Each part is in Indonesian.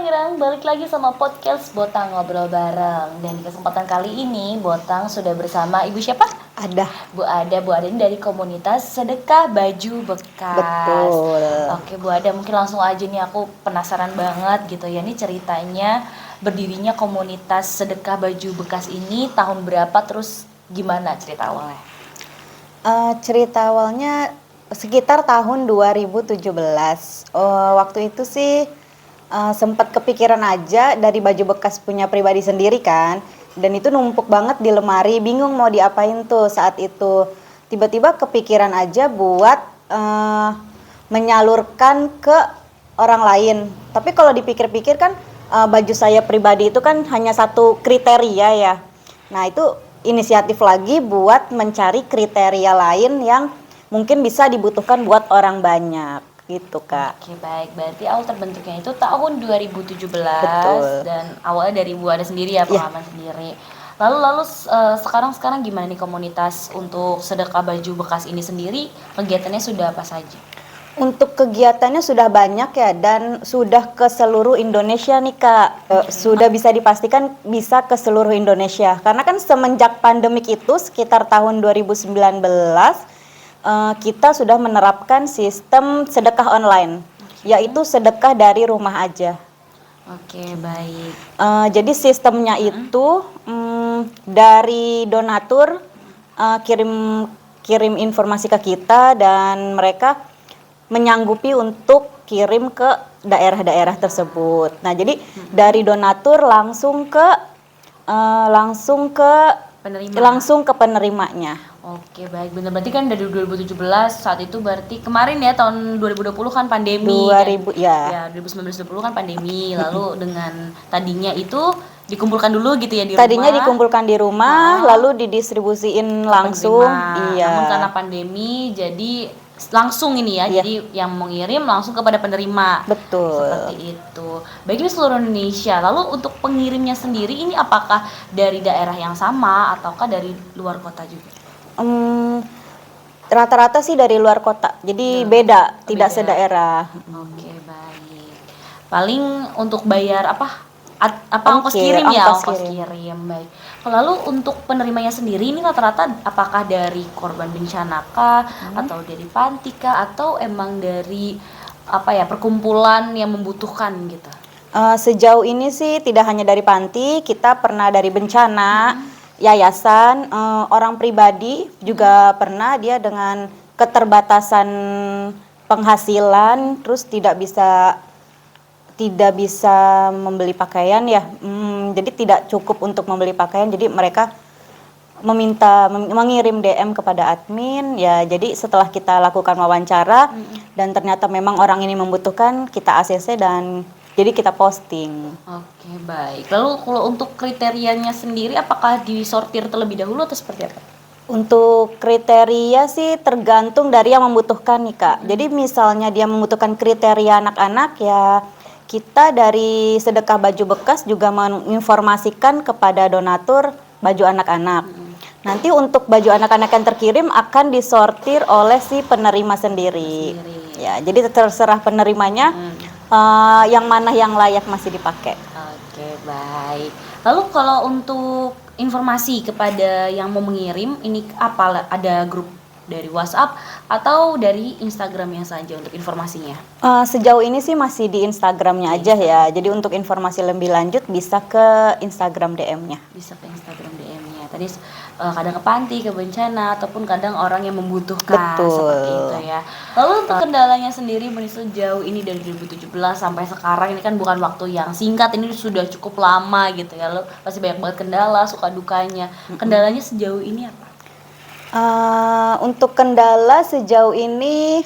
Girang, balik lagi sama podcast Botang Ngobrol Bareng. Dan di kesempatan kali ini Botang sudah bersama Ibu siapa? Ada. Bu Ada ini dari komunitas Sedekah Baju Bekas. Betul. Oke Bu Ada, mungkin langsung aja nih, aku penasaran banget gitu ya. Ini ceritanya berdirinya komunitas Sedekah Baju Bekas ini tahun berapa, terus gimana cerita awalnya? Cerita awalnya sekitar tahun 2017. Waktu itu sih sempat kepikiran aja dari baju bekas punya pribadi sendiri kan. Dan itu numpuk banget di lemari, bingung mau diapain tuh saat itu. Tiba-tiba kepikiran aja buat menyalurkan ke orang lain. Tapi kalau dipikir-pikir kan baju saya pribadi itu kan hanya satu kriteria ya. Nah itu inisiatif lagi buat mencari kriteria lain yang mungkin bisa dibutuhkan buat orang banyak gitu Kak. Oke baik, berarti awal terbentuknya itu tahun 2017. Betul. Dan awalnya dari Bu Ada sendiri ya, pengalaman sendiri. Lalu sekarang gimana nih komunitas untuk sedekah baju bekas ini sendiri, kegiatannya sudah apa saja? Untuk kegiatannya sudah banyak ya dan sudah ke seluruh Indonesia nih Kak. Sudah bisa dipastikan bisa ke seluruh Indonesia. Karena kan semenjak pandemik itu sekitar tahun 2019 kita sudah menerapkan sistem sedekah online, yaitu sedekah dari rumah aja. Oke baik. Jadi sistemnya itu dari donatur kirim informasi ke kita dan mereka menyanggupi untuk kirim ke daerah-daerah tersebut. Nah, jadi dari donatur langsung ke penerimanya. Oke baik, benar, berarti kan dari 2017 saat itu, berarti kemarin ya tahun 2020 kan pandemi. 2000 ya 2019-2020 kan pandemi. Lalu dengan tadinya itu dikumpulkan dulu gitu ya di Tadinya rumah. dikumpulkan di rumah, lalu didistribusiin langsung. Iya. Namun karena pandemi jadi langsung ini ya, jadi yang mengirim langsung kepada penerima. Betul. Seperti itu. Baik, ini seluruh Indonesia. Lalu untuk pengirimnya sendiri ini apakah dari daerah yang sama ataukah dari luar kota juga? Rata-rata sih dari luar kota, jadi tidak sedaerah. Oke baik. Paling untuk bayar ongkos kirim ya, ongkos kirim. Baik. Lalu untuk penerimanya sendiri ini rata-rata apakah dari korban bencana kah, atau dari panti kah, atau emang dari perkumpulan yang membutuhkan gitu? Sejauh ini sih tidak hanya dari panti, kita pernah dari bencana, yayasan, orang pribadi juga pernah, dia dengan keterbatasan penghasilan, terus tidak bisa membeli pakaian ya, jadi tidak cukup untuk membeli pakaian, jadi mereka mengirim DM kepada admin ya. Jadi setelah kita lakukan wawancara dan ternyata memang orang ini membutuhkan, kita ACC dan jadi kita posting. Oke baik. Lalu kalau untuk kriterianya sendiri apakah disortir terlebih dahulu atau seperti apa? Untuk kriteria sih tergantung dari yang membutuhkan nih Kak. Jadi misalnya dia membutuhkan kriteria anak-anak ya, kita dari Sedekah Baju Bekas juga menginformasikan kepada donatur baju anak-anak. Nanti untuk baju anak-anak yang terkirim akan disortir oleh si penerima sendiri. Ya, jadi terserah penerimanya yang mana yang layak masih dipakai. Oke baik. Lalu kalau untuk informasi kepada yang mau mengirim ini ada grup dari WhatsApp atau dari Instagramnya saja untuk informasinya? Sejauh ini sih masih di Instagramnya aja ya. Jadi untuk informasi lebih lanjut bisa ke Instagram DM-nya. Bisa ke Instagram DM-nya. Tadi kadang ke panti, ke bencana, ataupun kadang orang yang membutuhkan. Betul. Seperti itu ya. Lalu untuk kendalanya sendiri sejauh ini dari 2017 sampai sekarang, ini kan bukan waktu yang singkat, ini sudah cukup lama gitu ya. Lalu pasti banyak banget kendala, suka dukanya. Kendalanya sejauh ini apa? Untuk kendala sejauh ini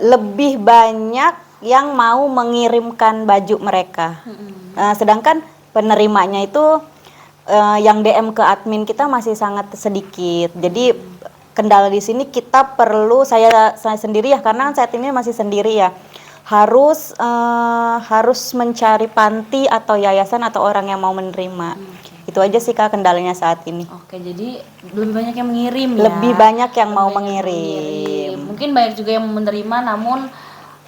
lebih banyak yang mau mengirimkan baju mereka. Sedangkan penerimanya itu yang DM ke admin kita masih sangat sedikit. Jadi kendala di sini kita perlu, saya sendiri ya, karena saat ini masih sendiri ya, harus mencari panti atau yayasan atau orang yang mau menerima. Itu aja sih Kak kendalanya saat ini. Oke, jadi lebih banyak yang mengirim ya. Lebih banyak yang mau mengirim. Mungkin banyak juga yang menerima namun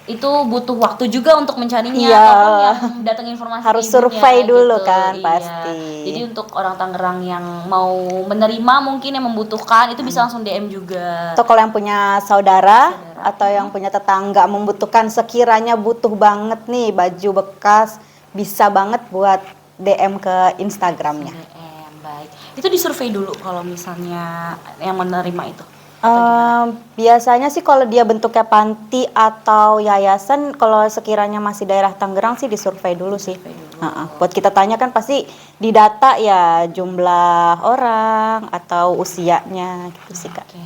itu butuh waktu juga untuk mencarinya, Iya. ataupun yang datang informasi Harus ibunya survei dulu gitu. kan, Iya. pasti. Jadi untuk orang Tangerang yang mau menerima mungkin yang membutuhkan itu bisa langsung DM juga. Atau kalau yang punya saudara atau yang punya tetangga membutuhkan, sekiranya butuh banget nih baju bekas, bisa banget buat DM ke Instagramnya. DM, baik. Itu disurvei dulu kalau misalnya yang menerima itu. Atau gimana? Biasanya sih kalau dia bentuknya panti atau yayasan, kalau sekiranya masih daerah Tangerang sih disurvei dulu sih. Disurvei dulu. Buat kita tanya kan pasti didata ya jumlah orang atau usianya gitu sih Kak. Oke.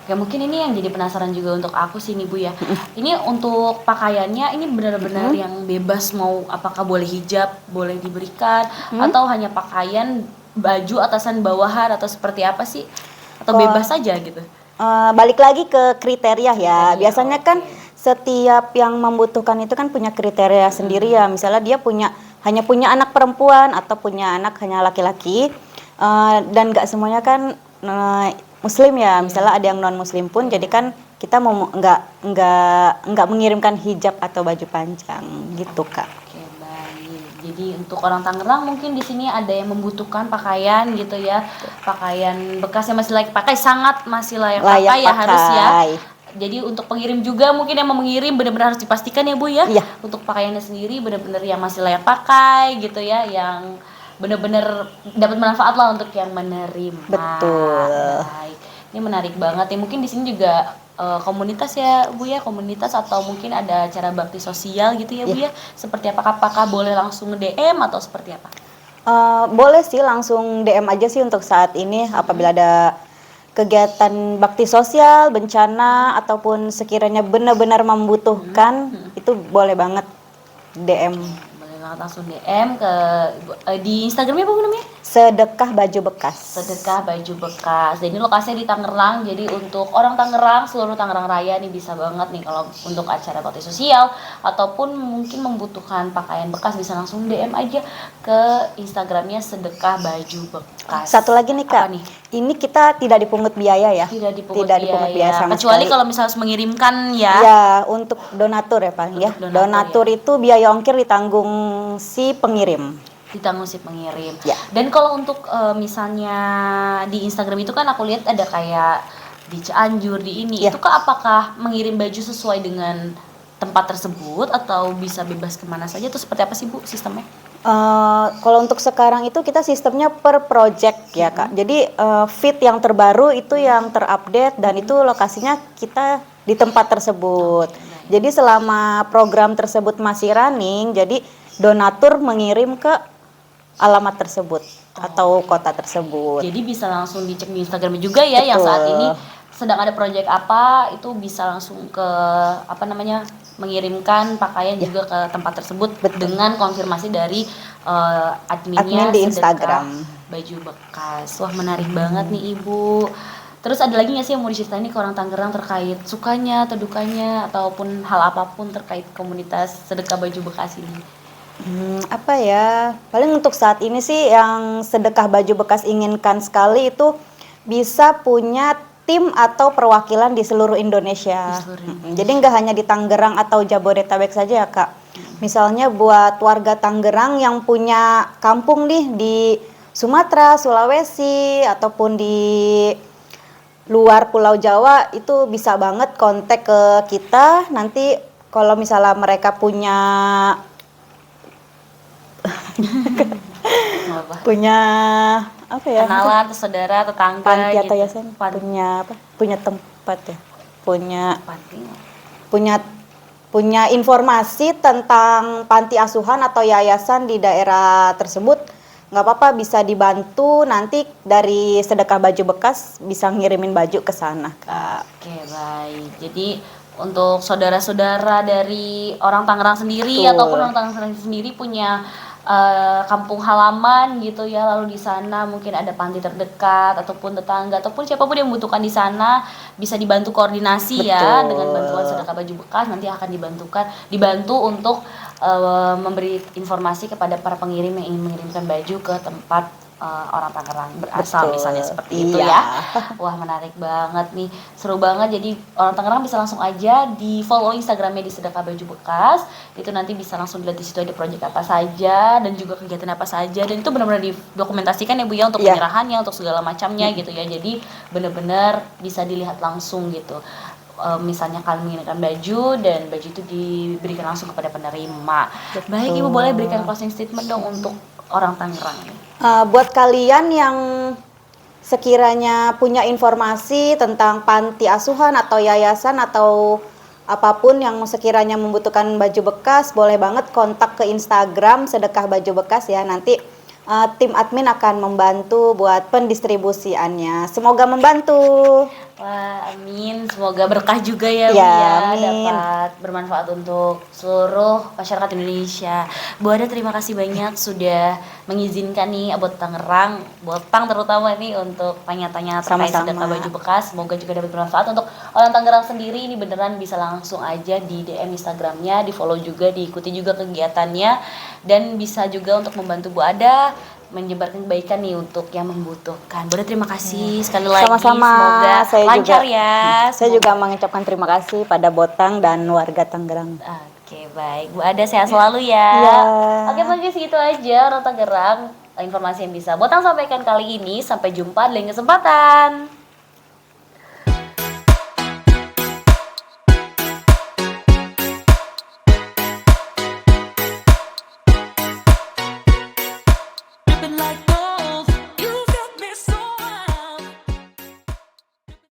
Oke, mungkin ini yang jadi penasaran juga untuk aku sih nih Bu ya. Ini untuk pakaiannya ini benar-benar yang bebas, mau apakah boleh hijab, boleh diberikan, atau hanya pakaian baju atasan bawahan atau seperti apa sih? Atau bebas saja gitu? Balik lagi ke kriteria ya. Kriteria, Biasanya kan setiap yang membutuhkan itu kan punya kriteria sendiri ya. Misalnya dia hanya punya anak perempuan atau punya anak hanya laki-laki, dan nggak semuanya kan Muslim ya. Misalnya ada yang non Muslim pun, jadi kan kita mau nggak mengirimkan hijab atau baju panjang gitu Kak. Oke, baik. Jadi untuk orang Tangerang mungkin di sini ada yang membutuhkan pakaian gitu ya. Pakaian bekas yang masih layak pakai, sangat masih layak pakai ya harus ya. Jadi untuk pengirim juga mungkin yang mau mengirim benar-benar harus dipastikan ya Bu ya. Iya. Untuk pakaiannya sendiri benar-benar yang masih layak pakai gitu ya, yang benar-benar dapat manfaat lah untuk yang menerima. Betul. Baik. Ini menarik banget ya. Mungkin di sini juga komunitas ya Bu ya, komunitas atau mungkin ada acara bakti sosial gitu ya Bu ya. Seperti apakah boleh langsung DM atau seperti apa? Boleh sih langsung DM aja sih untuk saat ini, apabila ada kegiatan bakti sosial, bencana, ataupun sekiranya benar-benar membutuhkan, itu boleh banget DM. Boleh banget langsung DM ke di Instagramnya apa namanya? Sedekah Baju Bekas. Sedekah Baju Bekas. Jadi lokasinya di Tangerang. Jadi untuk orang Tangerang, seluruh Tangerang Raya nih bisa banget nih kalau untuk acara bakti sosial ataupun mungkin membutuhkan pakaian bekas bisa langsung DM aja ke Instagramnya Sedekah Baju Bekas. Satu lagi nih Kak, Apa nih? ini kita tidak dipungut biaya ya. Tidak dipungut biaya sama kecuali sekali. kalau misalnya harus mengirimkan ya. Ya, untuk donatur ya paling ya. Untuk donatur, Donatur itu biaya ongkir ditanggung si pengirim. Ditanggung si pengirim. Ya. Dan kalau untuk misalnya di Instagram itu kan aku lihat ada kayak di Cianjur di ini. Ya. Itu kah apakah mengirim baju sesuai dengan tempat tersebut atau bisa bebas kemana saja atau seperti apa sih Bu sistemnya? Kalau untuk sekarang itu kita sistemnya per project ya Kak. Jadi feed yang terbaru itu yang terupdate dan itu lokasinya kita di tempat tersebut. Jadi selama program tersebut masih running, jadi donatur mengirim ke alamat tersebut atau kota tersebut. Jadi bisa langsung dicek di Instagram juga ya. Betul. Yang saat ini sedang ada proyek apa itu bisa langsung ke mengirimkan pakaian juga ke tempat tersebut. Betul. Dengan konfirmasi dari admin di Instagram Baju Bekas. Wah menarik banget nih Ibu. Terus ada lagi nggak sih yang mau diceritain nih ke orang Tangerang terkait sukanya atau dukanya ataupun hal apapun terkait komunitas Sedekah Baju Bekas ini? Apa ya, paling untuk saat ini sih yang Sedekah Baju Bekas inginkan sekali itu bisa punya tim atau perwakilan di seluruh Indonesia. Jadi nggak hanya di Tangerang atau Jabodetabek saja ya Kak. Misalnya buat warga Tangerang yang punya kampung nih di Sumatera, Sulawesi, ataupun di luar Pulau Jawa, itu bisa banget kontak ke kita. Nanti kalau misalnya mereka punya apa ya, kenalan, saudara, tetangga, panti atau gitu. yayasan punya tempat ya, punya informasi tentang panti asuhan atau yayasan di daerah tersebut, nggak apa-apa, bisa dibantu. Nanti dari Sedekah Baju Bekas bisa ngirimin baju ke sana Kak. Oke, baik. Jadi untuk saudara-saudara dari orang Tangerang sendiri ataupun orang Tangerang sendiri punya kampung halaman gitu ya, lalu di sana mungkin ada panti terdekat ataupun tetangga ataupun siapapun yang membutuhkan di sana bisa dibantu koordinasi. Betul. Ya dengan bantuan Sedekah Baju Bekas nanti akan dibantu untuk memberi informasi kepada para pengirim yang ingin mengirimkan baju ke tempat orang Tangerang berasal Betul. misalnya seperti itu Iya. ya. Wah menarik banget nih, seru banget. Jadi orang Tangerang bisa langsung aja di follow Instagramnya di Sedekah Baju Bekas. Itu nanti bisa langsung dilihat di situ ada proyek apa saja dan juga kegiatan apa saja. Dan itu benar-benar didokumentasikan ya Bu ya untuk Iya. penyerahannya, untuk segala macamnya gitu ya. Jadi benar-benar bisa dilihat langsung gitu. Misalnya kalian menginginkan baju dan baju itu diberikan langsung kepada penerima. Baik Ibu, boleh berikan closing statement dong untuk orang Tangerang ini. Buat kalian yang sekiranya punya informasi tentang panti asuhan atau yayasan atau apapun yang sekiranya membutuhkan baju bekas, boleh banget kontak ke Instagram Sedekah Baju Bekas ya. Nanti tim admin akan membantu buat pendistribusiannya. Semoga membantu. Wah, amin. Semoga berkah juga ya, Bu Ya, ya, amin. dapat bermanfaat untuk seluruh masyarakat Indonesia. Bu Ada, terima kasih banyak sudah mengizinkan nih buat Tangerang, Botang terutama nih untuk tanya-tanya terkait Sama-sama. Sedekah Baju Bekas. Semoga juga dapat bermanfaat untuk orang Tangerang sendiri. Ini beneran bisa langsung aja di DM Instagramnya, di follow juga, diikuti juga kegiatannya, dan bisa juga untuk membantu Bu Ada menyebarkan kebaikan nih untuk yang membutuhkan. Boleh, terima kasih sekali lagi. Sama-sama. Semoga Saya lancar juga, ya. Saya juga mengucapkan terima kasih pada Botang dan warga Tangerang. Oke, baik. Bu Ada sehat selalu ya. Iya. Oke, mungkin segitu aja orang Tangerang informasi yang bisa Botang sampaikan kali ini. Sampai jumpa di lain kesempatan.